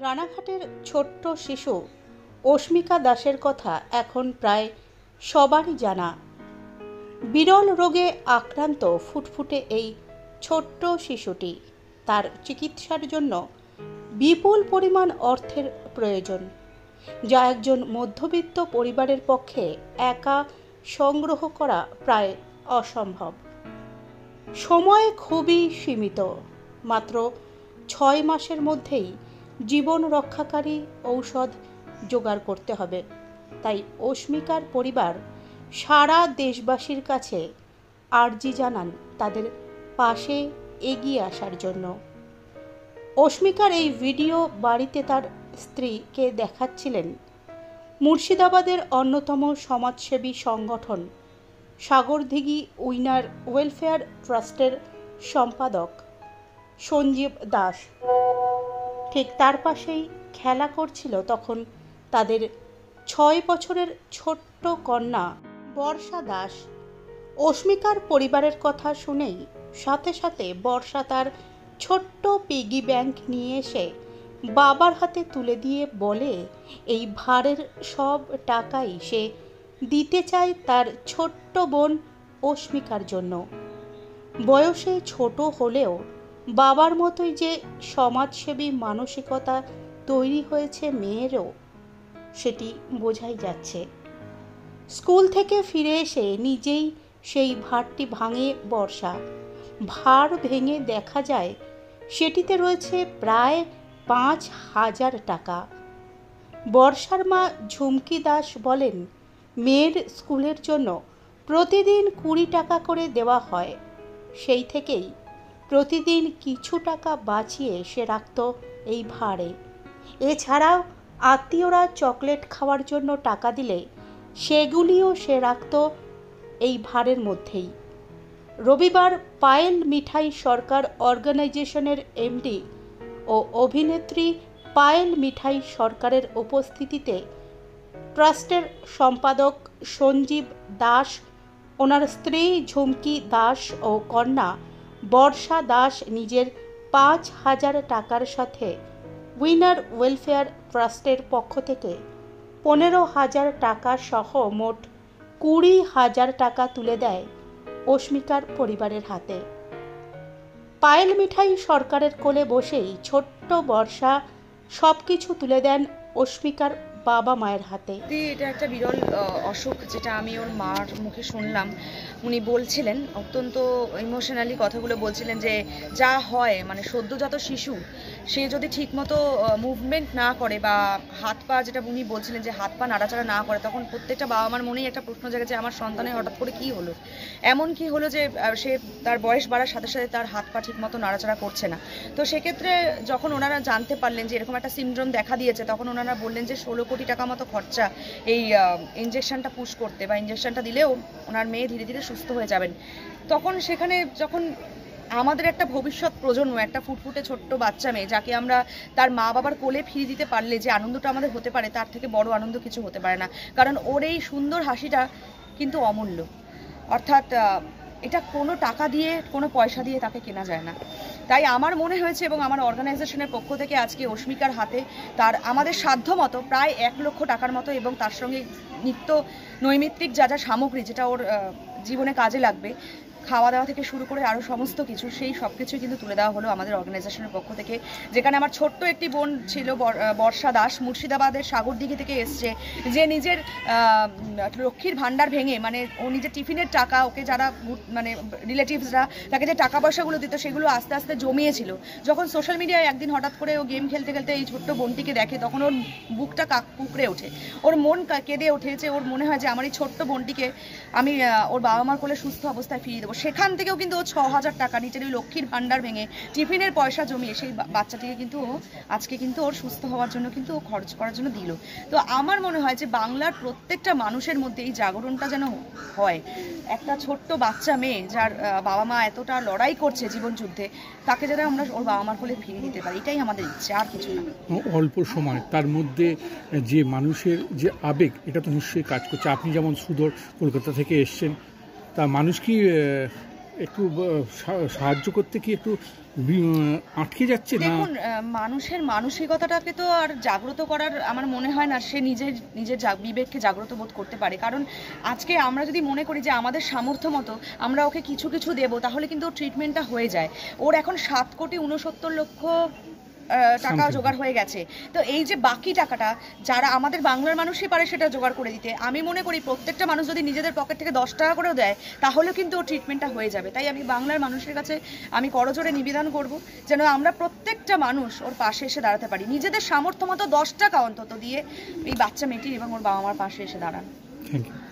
রানাঘাটের ছোট্ট শিশু অস্মিকা দাসের কথা এখন প্রায় সবারই জানা। বিরল রোগে আক্রান্ত ফুটফুটে এই ছোট্ট শিশুটি, তার চিকিৎসার জন্য বিপুল পরিমাণ অর্থের প্রয়োজন, যা একজন মধ্যবিত্ত পরিবারের পক্ষে একা সংগ্রহ করা প্রায় অসম্ভব। সময় খুবই সীমিত, মাত্র 6 মাসের মধ্যেই জীবন রক্ষাকারী ঔষধ জোগাড় করতে হবে। তাই অস্মিকার পরিবার সারা দেশবাসীর কাছে আর্জি জানান তাদের পাশে এগিয়ে আসার জন্য। অস্মিকার এই ভিডিও বাড়িতে তার স্ত্রীকে দেখাচ্ছিলেন মুর্শিদাবাদের অন্যতম সমাজসেবী সংগঠন সাগরদিঘি উইনার ওয়েলফেয়ার ট্রাস্টের সম্পাদক সঞ্জীব দাস। ঠিক তার পাশেই খেলা করছিল তখন তাদের 6 বছরের ছোট্ট কন্যা বর্ষা দাস। অস্মিকার পরিবারের কথা শুনেই সাথে সাথে বর্ষা তার ছোট্ট পিগি ব্যাংক নিয়ে এসে বাবার হাতে তুলে দিয়ে বলে, এই ভাড়ের সব টাকাই সে দিতে চায় তার ছোট্ট বোন অস্মিকার জন্য। বয়সে ছোট হলেও বাবার মতোই যে সমাজসেবী মানসিকতা তৈরি হয়েছে মেয়েরও, সেটি বোঝাই যাচ্ছে। স্কুল থেকে ফিরে এসে নিজেই সেই ভাঁড়টি ভাঙে বর্ষা। ভাঁড় ভেঙে দেখা যায় সেটিতে রয়েছে প্রায় 5,000 টাকা। বর্ষার মা ঝুমকি দাস বলেন, মেয়ের স্কুলের জন্য প্রতিদিন 20 টাকা করে দেওয়া হয়। সেই থেকেই প্রতিদিন কিছু টাকা বাঁচিয়ে সে রাখত এই ভাঁড়ে। এছাড়াও আত্মীয়রা চকলেট খাওয়ার জন্য টাকা দিলে সেগুলিও সে রাখত এই ভাঁড়ের মধ্যেই। রবিবার পায়েল মিঠাই সরকার অর্গানাইজেশনের এমডি ও অভিনেত্রী পায়েল মিঠাই সরকারের উপস্থিতিতে ট্রাস্টের সম্পাদক সঞ্জীব দাস, ওনার স্ত্রী ঝুমকি দাস ও কন্যা বর্ষা দাস নিজের 5,000 টাকার সাথে উইনার ওয়েলফেয়ার ট্রাস্টের পক্ষ থেকে 15,000 টাকা সহ মোট 20,000 টাকা তুলে দেয় অস্মিকার পরিবারের হাতে। পায়েল মিঠাই সরকারের কোলে বসেই ছোট্ট বর্ষা সবকিছু তুলে দেন অস্মিকার বাবা মায়ের হাতে। এটা একটা বিরল অসুখ, যেটা আমি ওর মার মুখে শুনলাম। উনি বলছিলেন, অত্যন্ত ইমোশনালি কথাগুলো বলছিলেন, যে যা হয় মানে সদ্যজাত শিশু, সে যদি ঠিকমতো মুভমেন্ট না করে বা হাত পা, যেটা উনি বলছিলেন যে হাত পা নাড়াচাড়া না করে, তখন প্রত্যেকটা বাবা মার মনেই একটা প্রশ্ন জাগে যে আমার সন্তানের হঠাৎ করে কী হলো, এমন কি হলো যে সে তার বয়স বাড়ার সাথে সাথে তার হাত পা ঠিকমতো নাড়াচাড়া করছে না। তো সেক্ষেত্রে যখন ওনারা জানতে পারলেন যে এরকম একটা সিনড্রোম দেখা দিয়েছে, তখন ওনারা বললেন যে 16 কোটি টাকা মতো খরচা এই ইঞ্জেকশনটা পুশ করতে, বা ইঞ্জেকশনটা দিলেও ওনার মেয়ে ধীরে ধীরে সুস্থ হয়ে যাবেন। তখন সেখানে যখন আমাদের একটা ভবিষ্যৎ প্রজন্ম, একটা ফুটফুটে ছোট্ট বাচ্চা মেয়ে, যাকে আমরা তার মা বাবার কোলে ফিরিয়ে দিতে পারলে যে আনন্দটা আমাদের হতে পারে, তার থেকে বড় আনন্দ কিছু হতে পারে না। কারণ ওর এই সুন্দর হাসিটা কিন্তু অমূল্য। অর্থাৎ এটা কোনো টাকা দিয়ে, কোনো পয়সা দিয়ে তাকে কেনা যায় না। তাই আমার মনে হয়েছে, এবং আমার অর্গানাইজেশনের পক্ষ থেকে আজকে অস্মিকার হাতে তার আমাদের সাধ্য মতো প্রায় 1 লক্ষ টাকার মতো, এবং তার সঙ্গে নিত্য নৈমিত্তিক যা যা সামগ্রী, যেটা ওর জীবনে কাজে লাগবে, খাওয়া দাওয়া থেকে শুরু করে আরও সমস্ত কিছু, সেই সব কিছুই কিন্তু তুলে দেওয়া হলো আমাদের অর্গানাইজেশনের পক্ষ থেকে। যেখানে আমার ছোট্ট একটি বোন ছিল, বর্ষা দাস, মুর্শিদাবাদের সাগরদিঘি থেকে এসছে, যে নিজের লক্ষ্মীর ভাণ্ডার ভেঙে, মানে ও নিজের টিফিনের টাকা, ওকে যারা মানে রিলেটিভসরা তাকে যে টাকা পয়সাগুলো দিত, সেগুলো আস্তে আস্তে জমিয়েছিল। যখন সোশ্যাল মিডিয়ায় একদিন হঠাৎ করে ও গেম খেলতে খেলতে এই ছোট্ট বোনটিকে দেখে, তখন ওর বুকটা কুকড়ে ওঠে, ওর মন কেঁদে ওঠে, যে ওর মনে হয় যে আমার এই ছোট্ট বোনটিকে আমি ওর বাবা মার কোলে সুস্থ অবস্থায় ফিরিয়ে দেবো। সেখান থেকেও কিন্তু ও 6,000 টাকা নিজের ওই লক্ষ্মীর ভাণ্ডার ভেঙে টিফিনের পয়সা জমিয়ে সেই বাচ্চাটিকে কিন্তু ও আজকে কিন্তু ওর সুস্থ হওয়ার জন্য কিন্তু ও খরচ করার জন্য দিল। তো আমার মনে হয় যে বাংলার প্রত্যেকটা মানুষের মধ্যে এই জাগরণটা যেন হয়। একটা ছোট্ট বাচ্চা মেয়ে যার বাবা মা এতটা লড়াই করছে জীবন যুদ্ধে, তাকে যেন আমরা ওর বাবা মার কোলে ফিরিয়ে দিতে পারি, এটাই আমাদের ইচ্ছে, আর কিছু না। অল্প সময় তার মধ্যে যে মানুষের যে আবেগ, এটা তো নিশ্চয়ই কাজ করছে। আপনি যেমন সুদূর কলকাতা থেকে এসছেন, তা মানুষ কি একটু সাহায্য করতে কি একটু আটকে যাচ্ছে না? দেখুন, মানুষের মানসিকতাটাকে তো আর জাগ্রত করার আমার মনে হয় না সে নিজের বিবেককে জাগ্রত বোধ করতে পারে। কারণ আজকে আমরা যদি মনে করি যে আমাদের সামর্থ্য মতো আমরা ওকে কিছু দেবো, তাহলে কিন্তু ওর ট্রিটমেন্টটা হয়ে যায়। ওর এখন 7,69,00,000 টাকা জোগাড় হয়ে গেছে। তো এই যে বাকি টাকাটা যারা আমাদের বাংলার মানুষই পারে সেটা জোগাড় করে দিতে, আমি মনে করি প্রত্যেকটা মানুষ যদি নিজেদের পকেট থেকে 10 টাকা করেও দেয় তাহলেও কিন্তু ওর ট্রিটমেন্টটা হয়ে যাবে। তাই আমি বাংলার মানুষের কাছে আমি করজোড়ে নিবেদন করব যেন আমরা প্রত্যেকটা মানুষ ওর পাশে এসে দাঁড়াতে পারি, নিজেদের সামর্থ্য মতো 10 টাকা অন্তত দিয়ে এই বাচ্চা মেয়েটির এবং ওর বাবা মার পাশে এসে দাঁড়ান। Thank you.